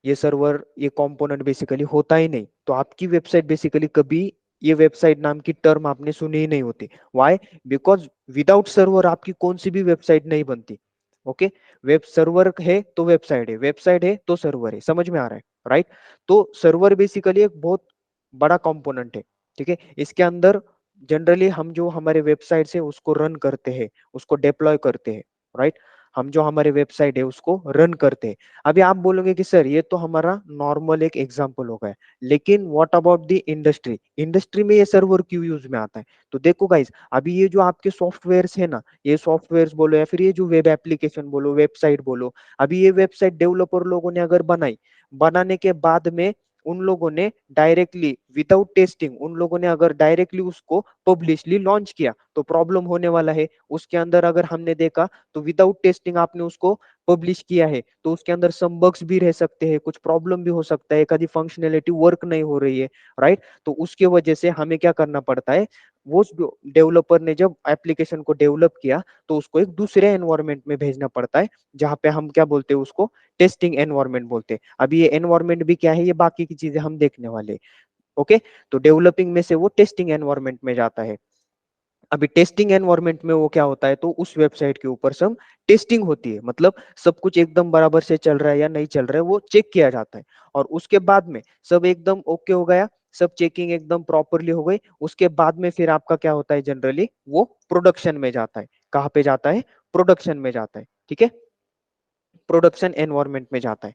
ये सर्वर ये कंपोनेंट बेसिकली होता ही नहीं, तो आपकी वेबसाइट बेसिकली कभी ये वेबसाइट नाम की टर्म आपने सुनी ही नहीं होती। व्हाई? बिकॉज विदाउट सर्वर आपकी कौन सी भी वेबसाइट नहीं बनती, ओके। वेब सर्वर है तो वेबसाइट है, वेबसाइट है तो सर्वर है, समझ में आ रहा है, राइट। तो सर्वर बेसिकली एक बहुत बड़ा कंपोनेंट है, ठीक है। इसके अंदर जनरली हम जो हमारे वेबसाइट से उसको रन करते हैं, उसको डिप्लॉय करते हैं, राइट। हम जो हमारे वेबसाइट है उसको रन करते हैं। अभी आप बोलोगे कि सर ये तो हमारा नॉर्मल एक एग्जांपल हो गया, लेकिन what about the industry? Industry में ये सर्वर क्यों यूज में आता है? तो देखो गाइस, अभी ये जो आपके सॉफ्टवेयर्स है ना, ये सॉफ्टवेयर्स बोलो या फिर ये जो वेब एप्लीकेशन बोलो, वेबसाइट बोलो, अभी ये वेबसाइट डेवलपर लोगों ने अगर बनाई, बनाने के बाद में उन लोगों ने डायरेक्टली विदाउट टेस्टिंग उन लोगों ने अगर डायरेक्टली उसको पब्लिशली लॉन्च किया तो प्रॉब्लम होने वाला है। उसके अंदर अगर हमने देखा तो विदाउट टेस्टिंग आपने उसको पब्लिश किया है तो उसके अंदर सम बग्स भी रह सकते हैं, कुछ प्रॉब्लम भी हो सकता है, कभी फंक्शनैलिटी वर्क नहीं हो रही है, राइट। तो उसके वजह से हमें क्या करना पड़ता है, वो डेवलपर ने जब एप्लीकेशन को डेवलप किया तो उसको एक दूसरे एनवायरनमेंट में भेजना पड़ता है, जहां पे हम क्या बोलते हैं उसको, टेस्टिंग एनवायरनमेंट बोलते हैं। अभी ये एनवायरनमेंट भी क्या है, ये बाकी की चीजें हम देखने वाले हैं। ओके, तो डेवलपिंग में से वो टेस्टिंग एनवायरनमेंट में जाता है। अभी टेस्टिंग एनवायरनमेंट में वो क्या होता है, तो उस वेबसाइट के ऊपर सब टेस्टिंग होती है, मतलब सब कुछ एकदम बराबर से चल रहा है या नहीं चल रहा है वो चेक किया जाता है। और उसके बाद में सब एकदम ओके हो गया, सब चेकिंग एकदम प्रॉपरली हो गई, उसके बाद में फिर आपका क्या होता है, जनरली वो प्रोडक्शन में जाता है। कहाँ पे जाता है, प्रोडक्शन में जाता है, ठीक है, प्रोडक्शन एनवायरनमेंट में जाता है।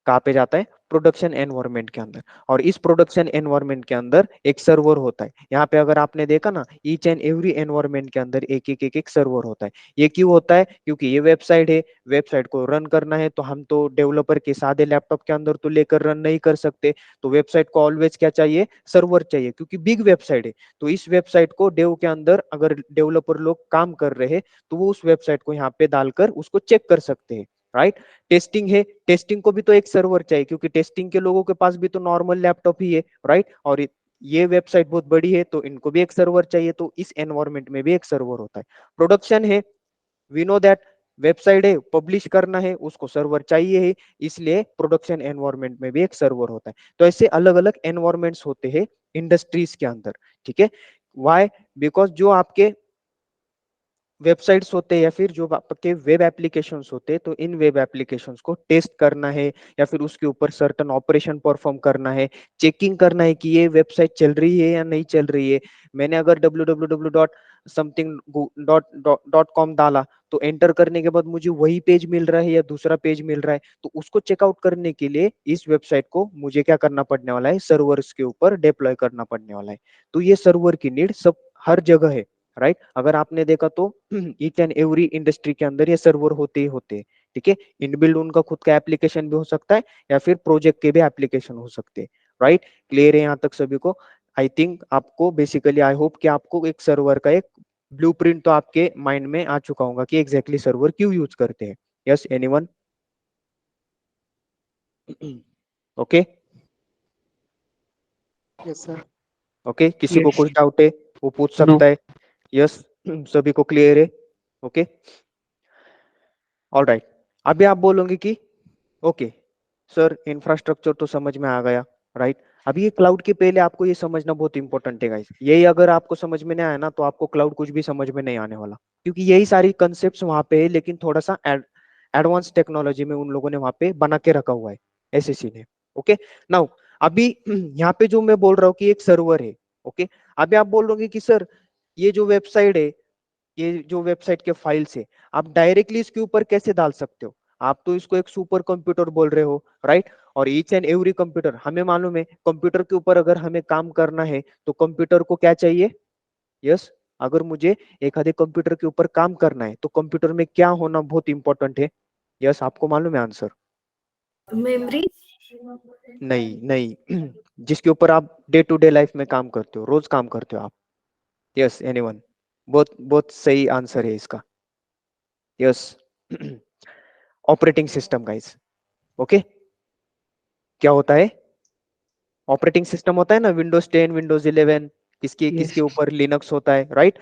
कहाँ पे जाता है, प्रोडक्शन एनवायरनमेंट के अंदर। और इस प्रोडक्शन एनवायरनमेंट के अंदर एक सर्वर होता है। यहाँ पे अगर आपने देखा ना, ईच एंड एवरी एनवायरनमेंट के अंदर एक एक सर्वर होता है। ये क्यों होता है, क्योंकि ये वेबसाइट है, वेबसाइट को रन करना है तो हम तो डेवलपर के सादे लैपटॉप के अंदर तो लेकर रन नहीं कर सकते, तो वेबसाइट को ऑलवेज क्या चाहिए, सर्वर चाहिए, क्योंकि बिग वेबसाइट है। तो इस वेबसाइट को डेव के अंदर अगर डेवलपर लोग काम कर रहे हैं तो वो उस वेबसाइट को यहाँ पे डालकर उसको चेक कर सकते हैं, राइट। टेस्टिंग है, टेस्टिंग को भी तो एक सर्वर चाहिए, क्योंकि टेस्टिंग के लोगों के पास भी तो नॉर्मल लैपटॉप ही है, राइट। और ये वेबसाइट बहुत बड़ी है तो इनको भी एक सर्वर चाहिए, तो इस एनवायरनमेंट में भी एक सर्वर होता है। प्रोडक्शन है, वी नो दैट, वेबसाइट है, पब्लिश करना है, उसको सर्वर चाहिए ही, इसलिए प्रोडक्शन एनवायरनमेंट में भी एक सर्वर होता है। तो ऐसे अलग अलग एनवायरनमेंट्स होते हैं इंडस्ट्रीज के अंदर, ठीक है। वाई, बिकॉज जो आपके वेबसाइट्स होते हैं या फिर जो आपके वेब एप्लीकेशंस होते हैं, तो इन वेब एप्लीकेशंस को टेस्ट करना है या फिर उसके ऊपर सर्टन ऑपरेशन परफॉर्म करना है, चेकिंग करना है कि ये वेबसाइट चल रही है या नहीं चल रही है। मैंने अगर www dot something dot dot com डाला तो एंटर करने के बाद मुझे वही पेज मिल रहा है या दूसरा पेज मिल रहा है, तो उसको चेकआउट करने के लिए इस वेबसाइट को मुझे क्या करना पड़ने वाला है, सर्वर्स के ऊपर डिप्लॉय करना पड़ने वाला है। तो ये सर्वर की नीड सब हर जगह है, राइट। अगर आपने देखा तो ईच एंड एवरी इंडस्ट्री के अंदर ये सर्वर होते ही होते हैं, ठीक है। इनबिल्ड उनका खुद का एप्लीकेशन भी हो सकता है या फिर प्रोजेक्ट के भी एप्लीकेशन हो सकते हैं, राइट। क्लियर है यहाँ तक सभी को? आई थिंक आपको बेसिकली, आई होप कि आपको एक सर्वर का एक ब्लूप्रिंट तो आपके माइंड में आ चुका होगा कि एग्जैक्टली सर्वर क्यों यूज करते हैं। Yes, anyone? Okay, yes sir. Okay, किसी को Yes. कुछ डाउट है वो पूछ No. सकता है। यस, सभी को क्लियर है? Okay, all right. अभी आप बोलोगे कि ओके सर, इंफ्रास्ट्रक्चर तो समझ में आ गया, राइट। अभी ये क्लाउड के पहले आपको ये समझना बहुत इंपॉर्टेंट है गाइस, यही अगर आपको समझ में नहीं आया ना तो आपको क्लाउड कुछ भी समझ में नहीं आने वाला, क्योंकि यही सारी कंसेप्ट वहां पे है, लेकिन थोड़ा सा एडवांस टेक्नोलॉजी में उन लोगों ने वहां पे बना के रखा हुआ है, ऐसे सीन है। ओके, नाउ अभी यहाँ पे जो मैं बोल रहा हूँ कि एक सर्वर है, ओके। अभी आप बोल रहे कि सर ये जो वेबसाइट है, ये जो वेबसाइट के फाइल्स है, आप डायरेक्टली इसके ऊपर कैसे डाल सकते हो? आप तो इसको एक सुपर कंप्यूटर बोल रहे हो, राइट। और ईच एंड एवरी कंप्यूटर, हमें मालूम है कंप्यूटर के ऊपर अगर हमें काम करना है तो कंप्यूटर को क्या चाहिए? यस, अगर मुझे एक आधे कंप्यूटर के ऊपर काम करना है तो कंप्यूटर में क्या होना बहुत इंपॉर्टेंट है? यस, आपको मालूम है आंसर? मेमोरी। नहीं नहीं, जिसके ऊपर आप डे टू डे लाइफ में काम करते हो, रोज काम करते हो आप। Yes, anyone? बहुत बहुत सही आंसर है इसका। Yes, operating system guys. Okay, क्या होता है? ऑपरेटिंग सिस्टम होता है ना, विंडोज 10, विंडोज 11, किसके Yes. किसके ऊपर लिनक्स होता है, राइट।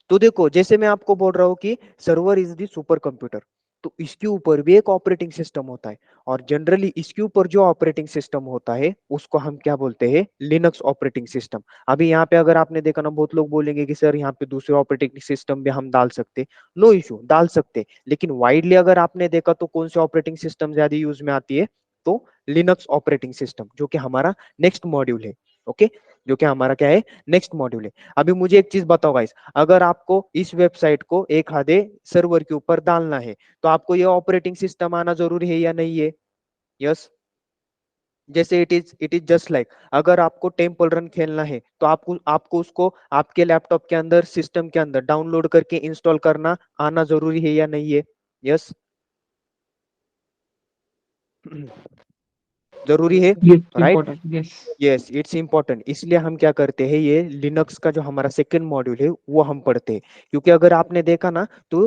तो देखो, जैसे मैं आपको बोल रहा हूँ कि server is the super computer, तो इसके ऊपर भी एक ऑपरेटिंग सिस्टम होता है। और जनरली इसके ऊपर जो ऑपरेटिंग सिस्टम होता है उसको हम क्या बोलते हैं? Linux operating system. अभी यहाँ पे अगर आपने देखा ना, बहुत लोग बोलेंगे कि सर यहाँ पे दूसरे ऑपरेटिंग सिस्टम भी हम डाल सकते, नो इशू, डाल सकते। लेकिन वाइडली अगर आपने देखा तो कौन सी ऑपरेटिंग सिस्टम ज्यादा यूज में आती है? तो लिनक्स ऑपरेटिंग सिस्टम, जो कि हमारा नेक्स्ट मॉड्यूल है। ओके, जो कि हमारा क्या है? नेक्स्ट मॉड्यूल है। अभी मुझे एक चीज बताओ गाइस, अगर आपको इस वेबसाइट को एक आधे सर्वर के ऊपर डालना है तो आपको ये ऑपरेटिंग सिस्टम आना जरूरी है या नहीं है? यस, जैसे इट इज जस्ट लाइक, अगर आपको टेम्पल रन खेलना है तो आपको आपको उसको आपके लैपटॉप के अंदर, सिस्टम के अंदर डाउनलोड करके इंस्टॉल करना आना जरूरी है या नहीं है? यस। जरूरी है, Yes, right? important. Yes. Yes, it's important. इसलिए हम क्या करते हैं, ये लिनक्स का जो हमारा सेकंड मॉड्यूल है वो हम पढ़ते हैं। क्योंकि अगर आपने देखा ना तो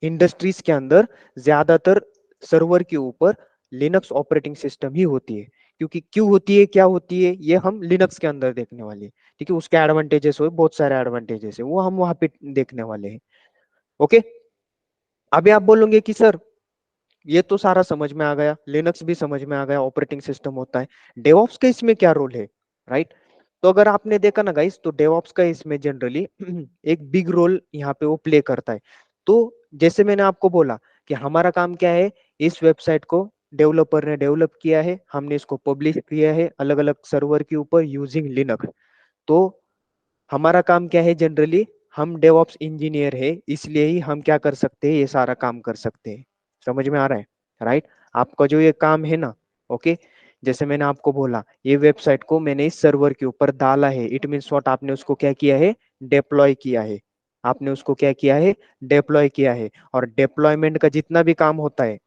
इंडस्ट्रीज के अंदर ज्यादातर सर्वर के ऊपर लिनक्स ऑपरेटिंग सिस्टम ही होती है। क्योंकि क्यों होती है, क्या होती है, ये हम लिनक्स के अंदर देखने वाले हैं। ठीक है, उसके एडवांटेजेस हो, बहुत सारे एडवांटेजेस है, वो हम वहां पे देखने वाले हैं। ओके, अभी आप बोलोगे कि सर ये तो सारा समझ में आ गया, लिनक्स भी समझ में आ गया, ऑपरेटिंग सिस्टम होता है, डेवॉप्स का इसमें क्या रोल है, राइट? तो अगर आपने देखा ना गाइस, तो डेवॉप्स का इसमें जनरली एक बिग रोल यहाँ पे वो प्ले करता है। तो जैसे मैंने आपको बोला कि हमारा काम क्या है, इस वेबसाइट को डेवलपर ने डेवलप किया है, हमने इसको पब्लिश किया है अलग अलग सर्वर के ऊपर यूजिंग लिनक्स। तो हमारा काम क्या है जनरली, हम डेवऑप्स इंजीनियर है, इसलिए ही हम क्या कर सकते हैं, ये सारा काम कर सकते हैं। समझ में आ रहा है, राइट? आपका जो ये काम है ना, ओके, जैसे मैंने आपको बोला ये वेबसाइट को मैंने इस सर्वर के ऊपर डाला है, इट मीन्स व्हाट, आपने उसको क्या किया है, डिप्लॉय किया है। आपने उसको क्या किया है, डिप्लॉय किया है। और डिप्लॉयमेंट का जितना भी काम होता है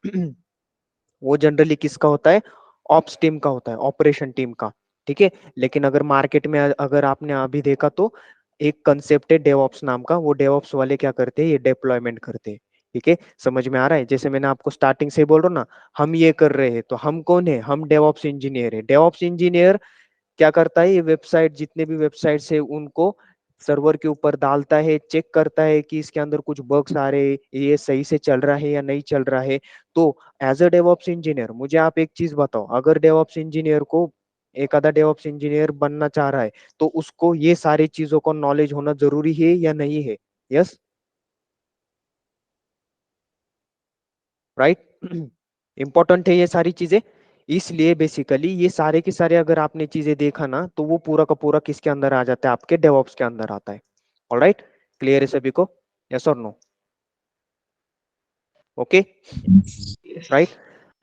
वो जनरली किसका होता है, ऑप्स टीम का होता है, ऑपरेशन टीम का। ठीक है, लेकिन अगर मार्केट में अगर आपने अभी देखा तो एक कंसेप्ट है डेवऑप्स नाम का, वो डेवऑप्स वाले क्या करते हैं, ये डिप्लॉयमेंट करते हैं। ठीक है, समझ में आ रहा है? जैसे मैंने आपको स्टार्टिंग से बोल रहा हूँ ना, हम ये कर रहे हैं, तो हम कौन है, हम डेवऑप्स इंजीनियर है। डेवऑप्स इंजीनियर क्या करता है, ये वेबसाइट, जितने भी वेबसाइट्स है उनको सर्वर के ऊपर डालता है, चेक करता है कि इसके अंदर कुछ बग्स आ रहे हैं, ये सही से चल रहा है या नहीं चल रहा है। तो एज अ डेवऑप्स इंजीनियर मुझे आप एक चीज बताओ, अगर डेवऑप्स इंजीनियर को एक आधा डेवऑप्स इंजीनियर बनना चाह रहा है, तो उसको ये सारी चीजों का नॉलेज होना जरूरी है या नहीं है? Yes, right? इंपॉर्टेंट है ये सारी चीजें। इसलिए बेसिकली ये सारे के सारे अगर आपने चीजें देखा ना, तो वो पूरा का पूरा किसके अंदर आ जाता है, आपके डेवऑप्स के अंदर आता है। ऑलराइट, क्लियर है सभी को? यस और नो? Okay, Yes. राइट।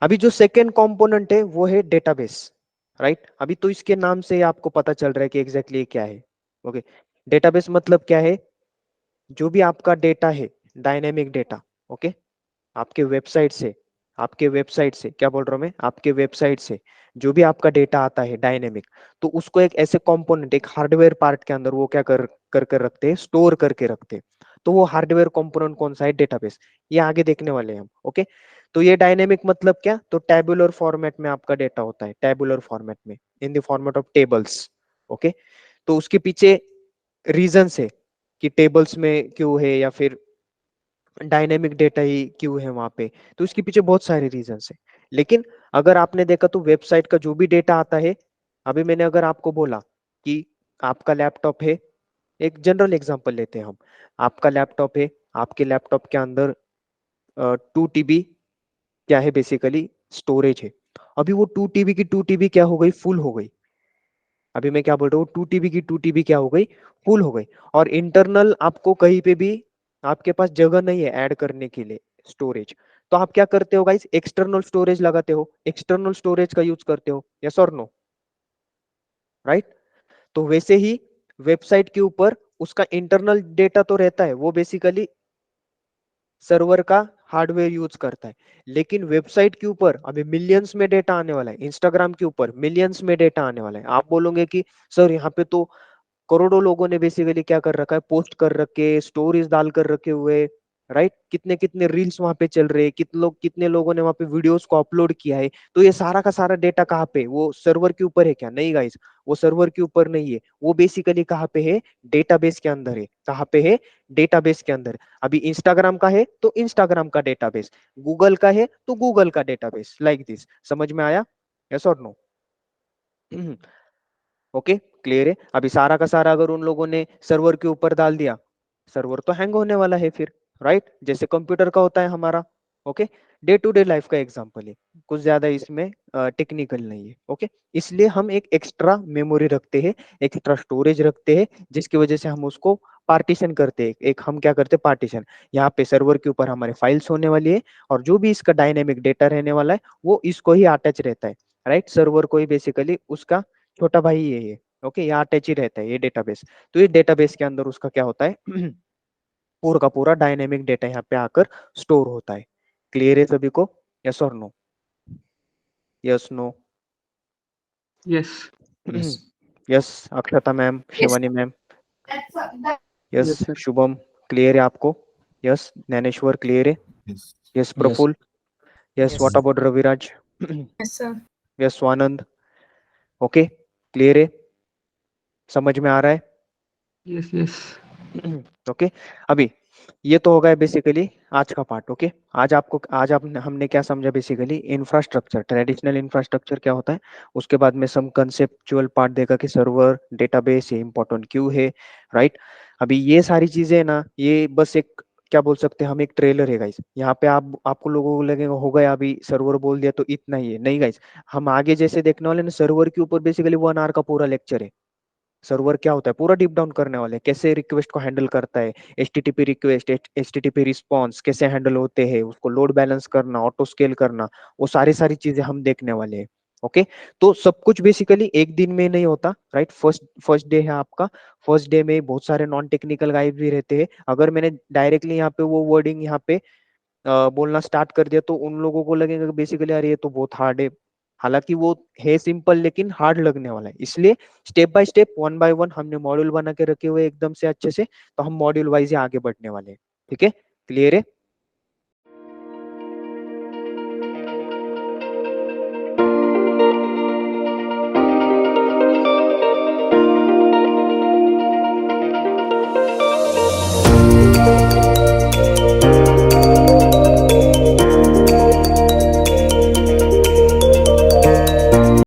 अभी जो सेकेंड कंपोनेंट है वो है डेटाबेस, राइट? अभी तो इसके नाम से आपको पता चल रहा है कि एग्जैक्टली क्या है। ओके, डेटाबेस मतलब क्या है, जो भी आपका डेटा है, डायनेमिक डेटा, ओके, आपके वेबसाइट से, आपके वेबसाइट से क्या बोल रहा हूं मैं, आपके वेबसाइट से जो भी आपका डेटा आता है डायनेमिक, तो उसको एक ऐसे कंपोनेंट, एक हार्डवेयर पार्ट के अंदर वो क्या कर रखते हैं, स्टोर करके रखते हैं। तो वो हार्डवेयर कंपोनेंट कौन सा है, डेटाबेस। ये आगे देखने वाले हैं हम, ओके। तो ये डायनेमिक मतलब क्या, तो टेबुलर फॉर्मेट में आपका डेटा होता है, टेबुलर फॉर्मेट में, in the format of tables, okay. तो उसके पीछे रीजन है कि टेबल्स में क्यों है, या फिर डायनेमिक डेटा ही क्यों है वहां पे, तो इसके पीछे बहुत सारे रीजंस है। लेकिन अगर आपने देखा तो वेबसाइट का जो भी डेटा आता है, अभी मैंने अगर आपको बोला कि आपका लैपटॉप है, एक जनरल एग्जांपल लेते हैं हम, आपका लैपटॉप है, आपके लैपटॉप के अंदर 2 TB क्या है, बेसिकली स्टोरेज है। अभी वो 2 TB की 2 TB क्या हो गई, फुल हो गई। अभी मैं क्या बोल रहा हूँ, 2 TB की 2 TB क्या हो गई, फुल हो गई। और इंटरनल आपको कहीं पे भी आपके पास जगह नहीं है ऐड करने के लिए स्टोरेज, तो आप क्या करते हो गाइस, एक्सटर्नल स्टोरेज लगाते हो, एक्सटर्नल स्टोरेज का यूज करते हो, यस और नो, राइट? तो वैसे ही वेबसाइट के ऊपर उसका इंटरनल डेटा तो रहता है, वो बेसिकली सर्वर का हार्डवेयर यूज करता है। लेकिन वेबसाइट के ऊपर अभी मिलियंस में डेटा आने वाला है, इंस्टाग्राम के ऊपर मिलियंस में डेटा आने वाला है। आप बोलोगे कि सर यहाँ पे तो करोड़ों लोगों ने बेसिकली क्या कर रखा है, पोस्ट कर रखे, स्टोरीज डाल कर रखे हुए, राइट? कितने कितने रील्स वहां पे चल रहे हैं, कितने लोगों ने वहां पे वीडियोस को अपलोड किया है। तो ये सारा का सारा डेटा कहाँ पे, वो सर्वर के ऊपर है क्या? नहीं गाइस, वो सर्वर के ऊपर नहीं है, वो बेसिकली कहाँ पे है, डेटाबेस के अंदर है। कहाँ पे है, डेटाबेस के अंदर। अभी इंस्टाग्राम का है तो इंस्टाग्राम का डेटाबेस, गूगल का है तो गूगल का डेटाबेस, लाइक दिस। समझ में आया, यस और नो? ओके, क्लियर है? अभी सारा का सारा अगर उन लोगों ने सर्वर के ऊपर डाल दिया, सर्वर तो हैंग होने वाला है फिर, राइट? जैसे कंप्यूटर का होता है हमारा, okay. Day to day life का एग्जांपल है, कुछ ज्यादा इसमें टेक्निकल नहीं है, ओके। इसलिए हम एक एक्स्ट्रा मेमोरी रखते हैं, एक्स्ट्रा स्टोरेज रखते हैं, जिसकी वजह से हम उसको पार्टीशन करते हैं। एक हम क्या करते हैं, पार्टीशन। यहाँ पे सर्वर के ऊपर हमारे फाइल्स होने वाली है, और जो भी इसका डायनेमिक डेटा रहने वाला है वो इसको ही अटैच रहता है, राइट? सर्वर को ही बेसिकली उसका छोटा भाई ये, ओके, यहाँ अटैच ही रहता है ये डेटाबेस। तो ये डेटाबेस के अंदर उसका क्या होता है, पूरा का पूरा डायनेमिक डेटा यहाँ पे आकर स्टोर होता है। क्लियर है सभी को, यस और no? Yes no? Yes. Yes. Yes Akshata ma'am, Yes. Shivani ma'am, yes Yes, sir. Shubham, clear है आपको? यस ज्ञानेश्वर, क्लियर है? Yes. Yes Yes. Praful, yes what about Raviraj, Yes, sir. Yes Swanand, okay clear है, समझ में आ रहा है? Yes, yes. ओके अभी ये तो होगा बेसिकली आज का पार्ट। ओके आज आप हमने क्या समझा बेसिकली इंफ्रास्ट्रक्चर, ट्रेडिशनल इंफ्रास्ट्रक्चर क्या होता है, उसके बाद में सम कंसेप्चुअल पार्ट देखा कि सर्वर, डेटाबेस, ये इंपॉर्टेंट क्यों है, राइट। अभी ये सारी चीजें ना, ये बस एक क्या बोल सकते हैं हम, एक ट्रेलर है गाइस। यहाँ पे आपको लोगों को लगेगा हो गया अभी सर्वर बोल दिया तो इतना ही है, नहीं गाइस। हम आगे जैसे देखने वाले ना, सर्वर के ऊपर बेसिकली 1 आवर का पूरा लेक्चर है। सर्वर क्या होता है पूरा डीप डाउन करने वाले हैं, कैसे रिक्वेस्ट को हैंडल करता है, एचटीटीपी रिक्वेस्ट, एचटीटीपी रिस्पॉन्स कैसे हैंडल होते हैं, उसको लोड बैलेंस करना, ऑटो स्केल करना, वो सारी चीजें हम देखने वाले हैं। ओके तो सब कुछ बेसिकली एक दिन में नहीं होता, राइट। फर्स्ट डे है आपका। फर्स्ट डे में बहुत सारे नॉन टेक्निकल गाइड भी रहते हैं। अगर मैंने डायरेक्टली यहाँ पे वो वर्डिंग यहाँ पे बोलना स्टार्ट कर दिया तो उन लोगों को लगेगा कि बेसिकली यार ये तो बहुत हार्ड है। हालांकि वो है सिंपल लेकिन हार्ड लगने वाला है, इसलिए स्टेप बाय स्टेप, 1 बाय 1 हमने मॉड्यूल बना के रखे हुए एकदम से अच्छे से, तो हम मॉड्यूल वाइज ही आगे बढ़ने वाले हैं। ठीक है, क्लियर है?